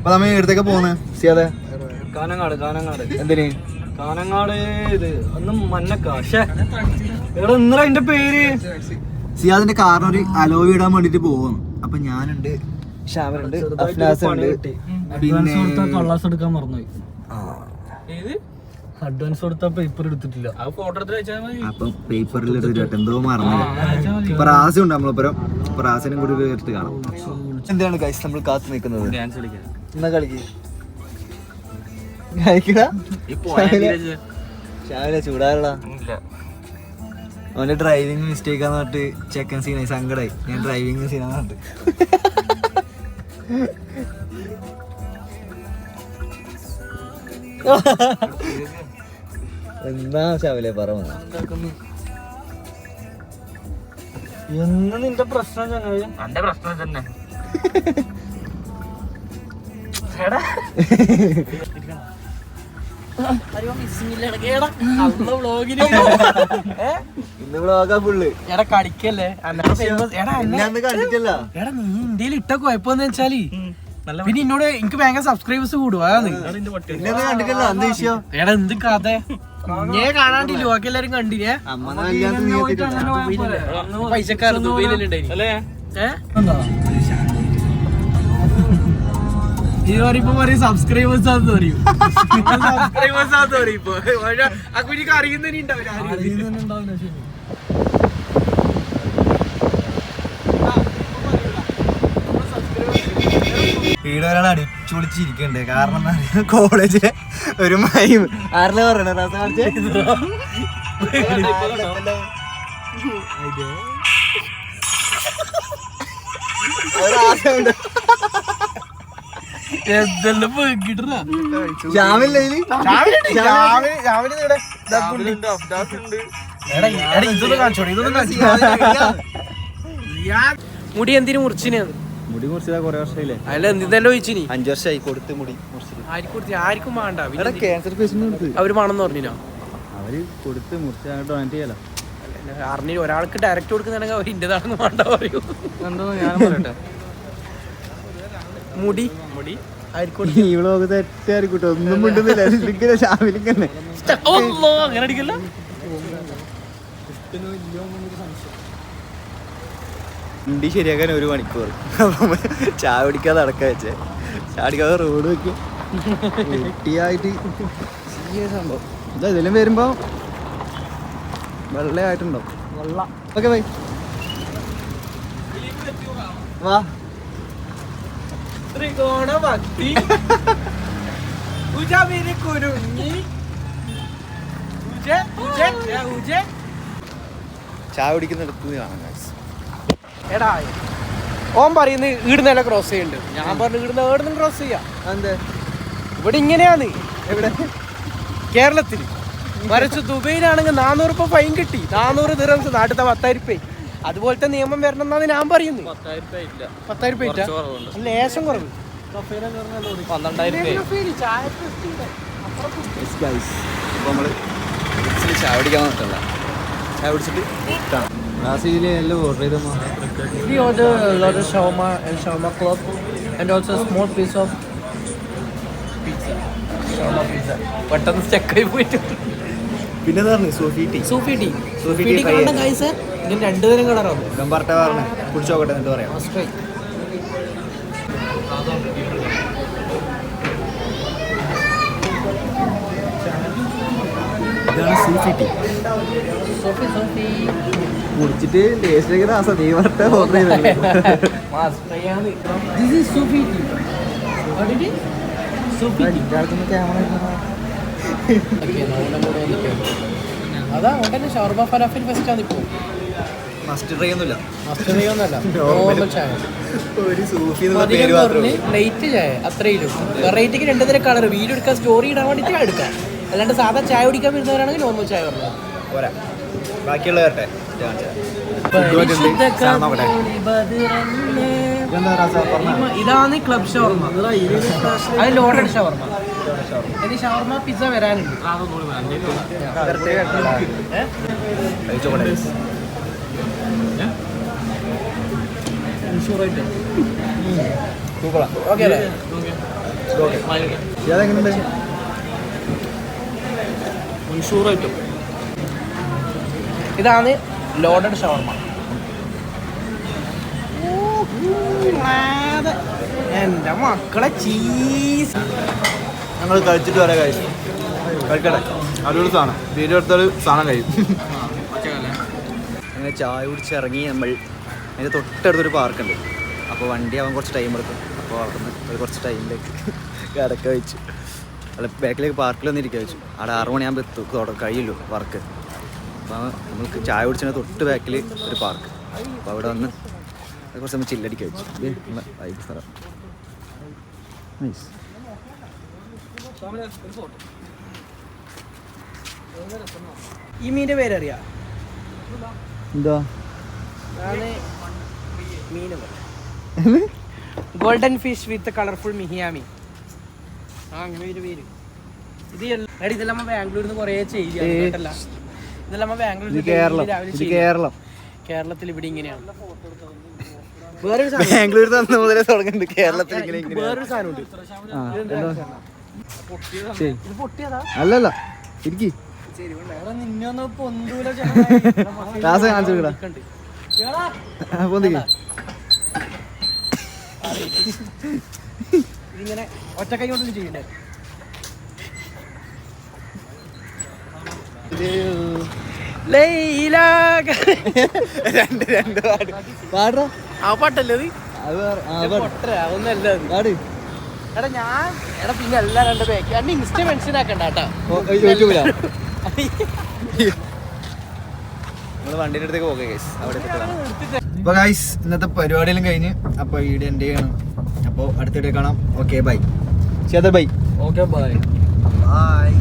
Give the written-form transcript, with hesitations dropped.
അപ്പൊ നമ്മ എടുത്തൊക്കെ പോന്ന് സിയാദെ കാനങ്ങാട് എന്തിന് കാനങ്ങാട് ഇത് അന്ന് മഞ്ഞക്ക പക്ഷേ എവിടെ ഇന്നലെ അതിന്റെ പേര് സിയാദിന്റെ കാറിന് ഒരു അലോയ് ഇടാൻ വേണ്ടിട്ട് പോകുന്നു. അപ്പൊ ഞാനുണ്ട്, ഷാവറുണ്ട്, അഫ്നാസ് ഉണ്ട്, പിന്നെ കള്ളാസ് എടുക്കാൻ മറന്നുപോയി. അഡ്വാൻസ് കൊടുത്ത പേപ്പർ എടുത്തിട്ടില്ല. അപ്പൊ പേപ്പറിൽ എന്തോ മറന്നു. പ്രാസം ഉണ്ട് നമ്മളിപ്പുറം, പ്രാസിനും കൂടി എടുത്ത് കാണാം. എന്താണ് ഗൈസ് നമ്മൾ കാത്തു നിൽക്കുന്നത്? എന്നാ കളിക്ക് ഷാവിലെ ചൂടാറുള്ള അവന്റെ ഡ്രൈവിംഗ് മിസ്റ്റേക്ക് ആന്ന് പറഞ്ഞിട്ട് ചെക്കൻ സീനായി സങ്കടായി. ഞാൻ ഡ്രൈവിംഗ് സീനാന്ന് പറഞ്ഞിട്ട് എന്താ ഷാവിലെ പറ എന്ന് നിന്റെ പ്രശ്നം ചങ്ങായി? എന്റെ പ്രശ്നം തന്നെ. ഇന്ന് വ്ളോഗാ ഫുള്ള്. എടാ കളിക്കല്ലേ കണ്ടിട്ടില്ല. എടാ നീ ഇന്ത്യയിൽ ഇട്ട കുഴപ്പമെന്ന് വെച്ചാല് പിന്നെ എന്നോട് എനിക്ക് ഭയങ്കര സബ്സ്ക്രൈബേഴ്സ് കൂടും. അതാണ് കണ്ടിട്ടില്ല. എന്ത് വിഷയം? എടാ എന്ത് കഥ ഞാൻ കാണാണ്ടില്ല. ബാക്കി എല്ലാരും കണ്ടില്ലേ? പൈസക്കാരൻ ദുബൈയിലല്ലേ? ഈ പറയുമ്പോ പറയും സബ്സ്ക്രൈബേഴ്സ് ആണെന്ന് പറയും. സബ്സ്ക്രൈബേഴ്സ് ആണെന്ന് പറയും. ഇപ്പൊ ആ കുഞ്ഞിക്ക് അറിയുന്നതിന് ഉണ്ടാവില്ല. വീട് ഒരാൾ അടിച്ചു പൊളിച്ചിരിക്കണ്ടേ. കാരണം എന്താ പറയുക, കോളേജിലെ ഒരു മൈം ആരല്ലേ പറയണ മുടി എന്തിനു മുറിച്ചിന്? മുടി മുറിച്ചതാ കൊറേ വർഷമായില്ലേ? അല്ല എന്തിന്റെ ചോദിച്ചിനി? 5 വർഷമായി കൊടുത്ത് മുടി ആർക്കും വേണ്ട. ക്യാൻസർ പേഷ്യന്റ് അവര് വേണമെന്ന് പറഞ്ഞോ? അവര് കൊടുത്ത് മുറിച്ച് ഡൊണേറ്റ് ചെയ്യാലോ. അറിഞ്ഞ ഒരാൾക്ക് ഡയറക്റ്റ് കൊടുക്കുന്നുണ്ടെങ്കിൽ അവർ ഇന്റേതാണെന്ന് വേണ്ട പറയൂ. എന്തോ ഞാൻ പറയട്ടെ, മുടി ഈ വ്ളോഗ് തെറ്റായിരിക്കട്ടോ. ഒന്നും മിണ്ടുന്നില്ല. അങ്ങനെ അടിക്കല്ല. വണ്ടി ശരിയാക്കാൻ 1 മണിക്കൂർ. അപ്പം ചായ പിടിക്കാതെ അടക്ക വെച്ചേ. ചായ പിടിക്കാതെ റോഡ് വെക്കും വെട്ടിയായിട്ട് സംഭവം. ഇതാ ഇതിലും വരുമ്പോ വെള്ളയായിട്ടുണ്ടോ? Okay bye. വാ ത്രികോണ ഭക്തി ചായ കുടിക്കുന്നിടത്ത് കാണാം. എടാ ഓൻ പറയുന്നത് ഈടുന്നല്ല ക്രോസ് ചെയ്യുന്നുണ്ട്. ഞാൻ പറഞ്ഞു ഈടുന്ന ഏടുന്നും ക്രോസ് ചെയ്യാം. എന്താ ഇവിടെ ഇങ്ങനെയാണ്. എവിടെ? കേരളത്തിൽ മറിച്ച് ദുബൈയിലാണെങ്കിൽ 400 രൂപ ഫൈൻ കിട്ടി. 400 ദിർഹംസ്, നാട്ടിലത്തെ 10,000 രൂപ. അതുപോലത്തെ നിയമം വരണം എന്നാണ് ഞാൻ പറയുന്നത്. 10,000 രൂപ ലേശം കുറവ്. 12,000 ചായ കുടിക്കാൻ വന്നിട്ടുള്ള ചായ കുടിച്ചിട്ട് എല്ലാം ഓർഡർ ചെയ്ത We order a lot of shawarma and shawarma club and also a small piece of pizza. Shawarma pizza. പെട്ടെന്ന് സ്റ്റക്കായി പോയിട്ട്. പിന്നെ സൂഫി ടീ. സൂഫി ടീ കാണണ്ട ഗൈസ്. ഇതിന് 2 തരം കളറാണ്. പറഞ്ഞ പറഞ്ഞു കുടിച്ചോക്കട്ടെ എന്നിട്ട് പറയാം. ഇതാണ് സൂഫി ടീ. കുടിച്ചിട്ട് ടേസ്റ്റ് രാസ നീ പറഞ്ഞ ഓർഡർ ചെയ്തല്ലേ. അതാ ഉടനെ ഷവർമ ഫലാഫൽ ഫെസ്റ്റ് ആണ് ഇപ്പോൾ. മസ്റ്റ് ട്രൈ ഒന്നുമില്ല. നോർമൽ ചായ. ഒരു സൂഫി ലൈറ്റ് ചായ അത്രയും. വെറൈറ്റിക്ക് 2 തരം കളർ. വീഡിയോ എടുക്കാൻ സ്റ്റോറി ഇടാൻ വേണ്ടിയിട്ട് എടുക്കാം. അല്ലാണ്ട് സാധാ ചായ കുടിക്കാൻ വരുന്നവരാണെങ്കിൽ നോർമൽ ചായ പറഞ്ഞത് പോരാ. ബാക്കിയുള്ള വരട്ടെ. ഇതാണ് ക്ലബ് ഷവർമ. അത് ലോഡഡ് ഷവർമ. ഇനി ഷവർമ പിസ്സ വരാനുണ്ട്. സൂപ്പറാ. ഓക്കെ അല്ലേ? ഓക്കെ അതെങ്ങനെയുണ്ട്? മൻസൂറായിട്ടും ഇതാണ് ലോഡഡ് ഷവർമ. എൻ്റെ മക്കളെ ചീസ്. ഞങ്ങൾ കഴിച്ചിട്ട് വരാം കഴിച്ചു. കഴിക്കട്ടെ, അടിപൊളി സാധനം. വീഡിയോ എടുത്തൊരു സാധനം കഴിയും. അങ്ങനെ ചായ കുടിച്ച് ഇറങ്ങി നമ്മൾ. അതിൻ്റെ തൊട്ടടുത്തൊരു പാർക്കുണ്ട്. അപ്പോൾ വണ്ടി ആവാൻ കുറച്ച് ടൈം എടുക്കും. അപ്പോൾ അവിടെ നിന്ന് ഒരു കുറച്ച് ടൈമിലേക്ക് കിടക്ക വെച്ചു. അല്ല, ബാക്കിലേക്ക് പാർക്കിൽ വന്നിരിക്കുക വെച്ചു. അവിടെ 6 മണിയാകുമ്പോൾ എത്തും, കഴിയുള്ളൂ വർക്ക്. അപ്പോൾ നമുക്ക് ചായ കുടിച്ചതിന് തൊട്ട് ബാക്കിൽ ഒരു പാർക്ക്. അപ്പോൾ അവിടെ വന്ന് കുറച്ച് നമ്മൾ ചില്ലടിക്കുക വെച്ചു. നമ്മളെ വൈബ് സ്ഥലം. നൈസ്. ഈ മീൻ്റെ പേരറിയാം? എന്താ ഗോൾഡൻ ഫിഷ് വിത്ത് കളർഫുൾ മിഹിയാമി. അങ്ങനെ ഒരു പേര്. ഇത് ഇതെല്ലാം ബാംഗ്ലൂരിൽ നിന്ന് കുറേ ചെയ്യല്ല. ഇതെല്ലാം ബാംഗ്ലൂരിൽ കേരളത്തിൽ ഇവിടെ ഇങ്ങനെയാണ്. വേറൊരു ബാംഗ്ലൂർ തന്ന മുതലേ തുടങ്ങുന്നുണ്ട് കേരളത്തിൽ. വേറൊരു സാധനമുണ്ട്. ഇത് പൊട്ടിയതാ? അല്ലല്ല, ഇരിക്കി നിന്നൊന്ന് പൊന്തൂല. ക്ലാസ് കാണിച്ചു വിടാ. ഇതിങ്ങനെ ഒറ്റക്കൈ കൊണ്ടൊന്നും ചെയ്യണ്ടേ? ആ പാട്ടല്ലേ അതൊന്നല്ല. എടാ ഞാൻ പിന്നെ എല്ലാം രണ്ട് ബാക്ക് എന്നെ ഇൻസ്റ്റ മെൻഷൻ ആക്കണ്ട കേട്ടോ. വണ്ടിയുടെ അടുത്തേക്ക് പോകെ അപ്പൊ ഗൈസ്, ഇന്നത്തെ പരിപാടിയെല്ലാം കഴിഞ്ഞ്. അപ്പൊ വീഡിയോ എൻ്റെ ചെയ്യണം. അപ്പോൾ അടുത്തിടെ കാണാം. Okay bye. Bye. Okay bye. By.